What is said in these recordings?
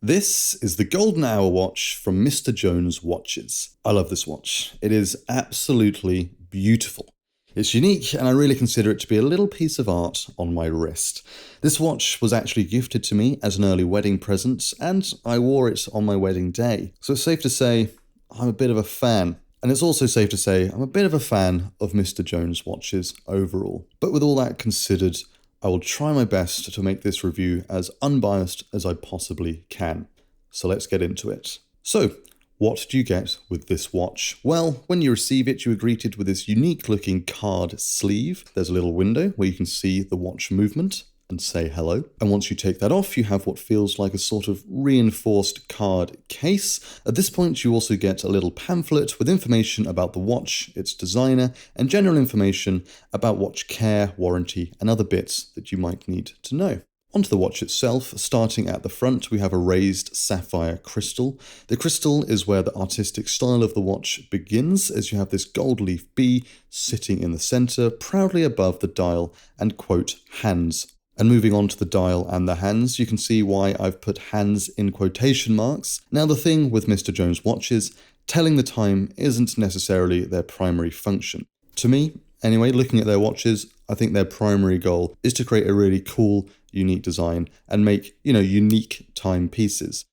This is the Golden Hour watch from Mr. Jones Watches. I love this watch. It is absolutely beautiful. It's unique and I really consider it to be a little piece of art on my wrist. This watch was actually gifted to me as an early wedding present and I wore it on my wedding day. So it's safe to say I'm a bit of a fan. And it's also safe to say I'm a bit of a fan of Mr. Jones Watches overall. But with all that considered, I will try my best to make this review as unbiased as I possibly can. So let's get into it. So, what do you get with this watch? Well, when you receive it, you are greeted with this unique looking card sleeve. There's a little window where you can see the watch movement and say hello. And once you take that off, you have what feels like a sort of reinforced card case. At this point, you also get a little pamphlet with information about the watch, its designer, and general information about watch care, warranty, and other bits that you might need to know. Onto the watch itself, starting at the front, we have a raised sapphire crystal. The crystal is where the artistic style of the watch begins, as you have this gold leaf bee sitting in the center, proudly above the dial and, quote, hands. And moving on to the dial and the hands, you can see why I've put hands in quotation marks. Now the thing with Mr. Jones watches, telling the time isn't necessarily their primary function. To me, anyway, looking at their watches, I think their primary goal is to create a really cool, unique design and make, unique timepieces.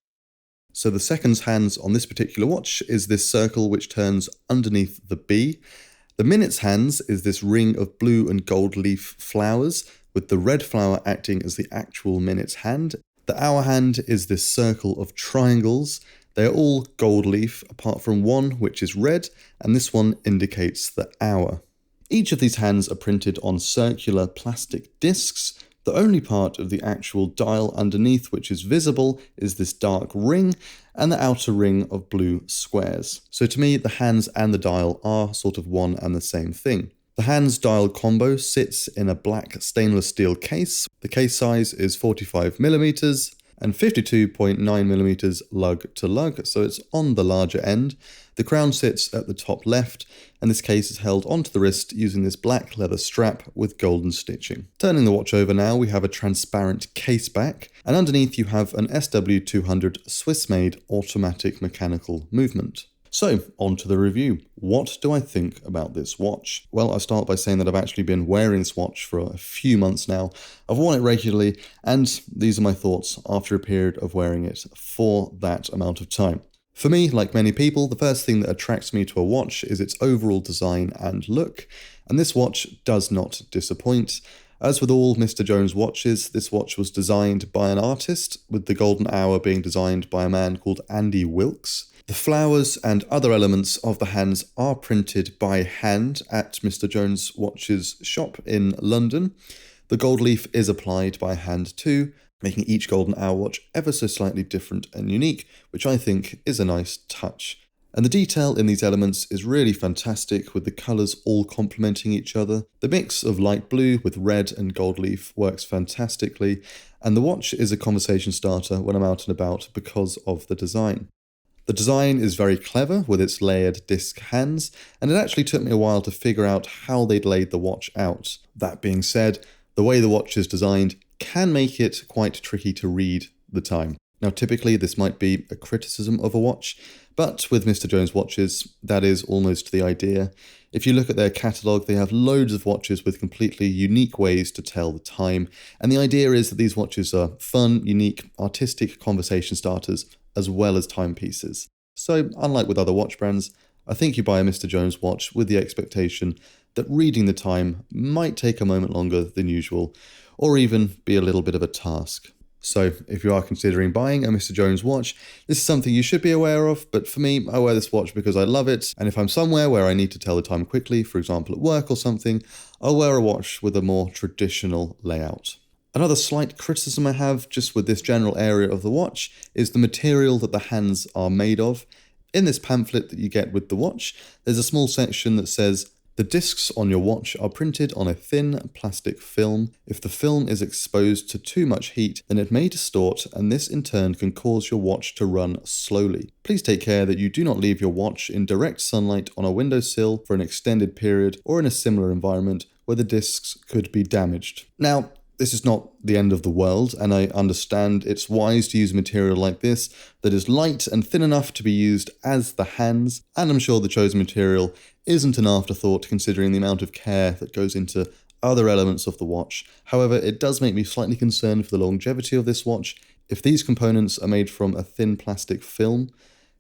So the seconds hands on this particular watch is this circle which turns underneath the bee. The minutes hands is this ring of blue and gold leaf flowers, with the red flower acting as the actual minutes hand. The hour hand is this circle of triangles. They are all gold leaf, apart from one which is red, and this one indicates the hour. Each of these hands are printed on circular plastic discs. The only part of the actual dial underneath which is visible is this dark ring, and the outer ring of blue squares. So to me, the hands and the dial are sort of one and the same thing. The hands dial combo sits in a black stainless steel case. The case size is 45mm and 52.9mm lug to lug, so it's on the larger end. The crown sits at the top left, and this case is held onto the wrist using this black leather strap with golden stitching. Turning the watch over now, we have a transparent case back, and underneath you have an SW200 Swiss-made automatic mechanical movement. So, on to the review. What do I think about this watch? Well, I'll start by saying that I've actually been wearing this watch for a few months now. I've worn it regularly, and these are my thoughts after a period of wearing it for that amount of time. For me, like many people, the first thing that attracts me to a watch is its overall design and look, and this watch does not disappoint. As with all Mr. Jones watches, this watch was designed by an artist, with the golden hour being designed by a man called Andy Wilkes. The flowers and other elements of the hands are printed by hand at Mr. Jones Watches shop in London. The gold leaf is applied by hand too, making each golden hour watch ever so slightly different and unique, which I think is a nice touch. And the detail in these elements is really fantastic, with the colours all complementing each other. The mix of light blue with red and gold leaf works fantastically, and the watch is a conversation starter when I'm out and about because of the design. The design is very clever with its layered disc hands, and it actually took me a while to figure out how they'd laid the watch out. That being said, the way the watch is designed can make it quite tricky to read the time. Now typically this might be a criticism of a watch, but with Mr. Jones watches, that is almost the idea. If you look at their catalogue, they have loads of watches with completely unique ways to tell the time, and the idea is that these watches are fun, unique, artistic conversation starters, as well as timepieces. So, unlike with other watch brands, I think you buy a Mr. Jones watch with the expectation that reading the time might take a moment longer than usual, or even be a little bit of a task. So, if you are considering buying a Mr. Jones watch, this is something you should be aware of, but for me, I wear this watch because I love it, and if I'm somewhere where I need to tell the time quickly, for example at work or something, I'll wear a watch with a more traditional layout. Another slight criticism I have just with this general area of the watch is the material that the hands are made of. In this pamphlet that you get with the watch, there's a small section that says, "The discs on your watch are printed on a thin plastic film. If the film is exposed to too much heat, then it may distort, and this in turn can cause your watch to run slowly. Please take care that you do not leave your watch in direct sunlight on a windowsill for an extended period or in a similar environment where the discs could be damaged." Now, This is not the end of the world, and I understand it's wise to use a material like this that is light and thin enough to be used as the hands, and I'm sure the chosen material isn't an afterthought considering the amount of care that goes into other elements of the watch. However, it does make me slightly concerned for the longevity of this watch. If these components are made from a thin plastic film,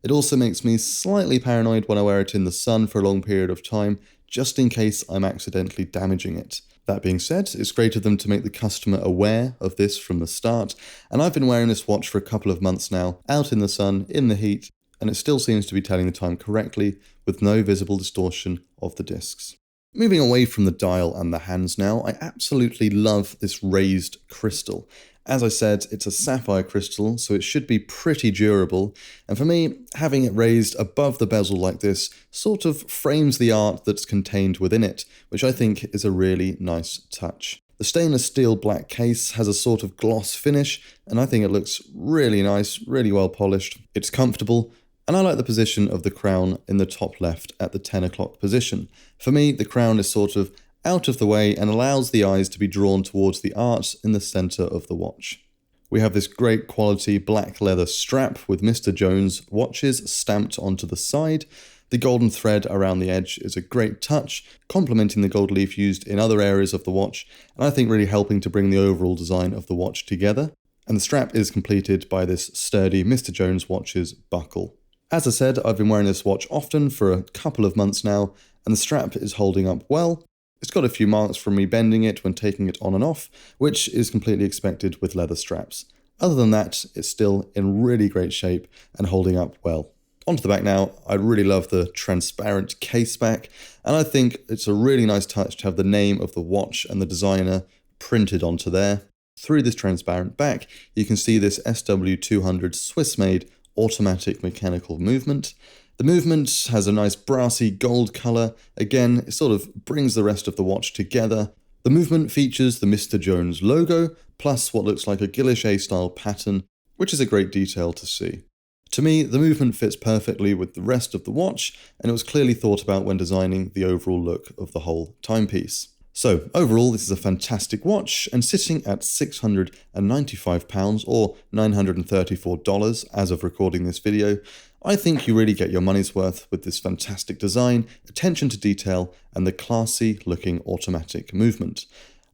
it also makes me slightly paranoid when I wear it in the sun for a long period of time, just in case I'm accidentally damaging it. That being said, it's great of them to make the customer aware of this from the start, and I've been wearing this watch for a couple of months now, out in the sun, in the heat, and it still seems to be telling the time correctly, with no visible distortion of the discs. Moving away from the dial and the hands now, I absolutely love this raised crystal. As I said, it's a sapphire crystal, so it should be pretty durable, and for me, having it raised above the bezel like this sort of frames the art that's contained within it, which I think is a really nice touch. The stainless steel black case has a sort of gloss finish, and I think it looks really nice, really well polished. It's comfortable, and I like the position of the crown in the top left at the 10 o'clock position. For me, the crown is sort of out of the way and allows the eyes to be drawn towards the art in the center of the watch. We have this great quality black leather strap with Mr. Jones watches stamped onto the side. The golden thread around the edge is a great touch, complementing the gold leaf used in other areas of the watch, and I think really helping to bring the overall design of the watch together. And the strap is completed by this sturdy Mr. Jones watches buckle. As I said, I've been wearing this watch often for a couple of months now, and the strap is holding up well. It's got a few marks from me bending it when taking it on and off, which is completely expected with leather straps. Other than that, it's still in really great shape and holding up well. Onto the back now, I really love the transparent case back, and I think it's a really nice touch to have the name of the watch and the designer printed onto there. Through this transparent back, you can see this SW200 Swiss-made automatic mechanical movement. The movement has a nice brassy gold colour. Again, it sort of brings the rest of the watch together. The movement features the Mr. Jones logo, plus what looks like a guilloche style pattern, which is a great detail to see. To me, the movement fits perfectly with the rest of the watch, and it was clearly thought about when designing the overall look of the whole timepiece. So, overall, this is a fantastic watch, and sitting at £695 or $934 as of recording this video, I think you really get your money's worth with this fantastic design, attention to detail, and the classy looking automatic movement.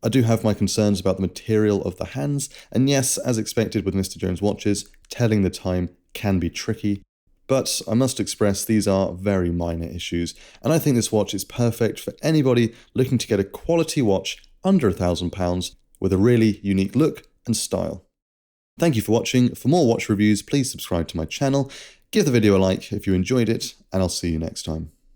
I do have my concerns about the material of the hands, and yes, as expected with Mr. Jones watches, telling the time can be tricky. But I must express these are very minor issues, and I think this watch is perfect for anybody looking to get a quality watch under £1,000 with a really unique look and style. Thank you for watching. For more watch reviews, please subscribe to my channel, give the video a like if you enjoyed it, and I'll see you next time.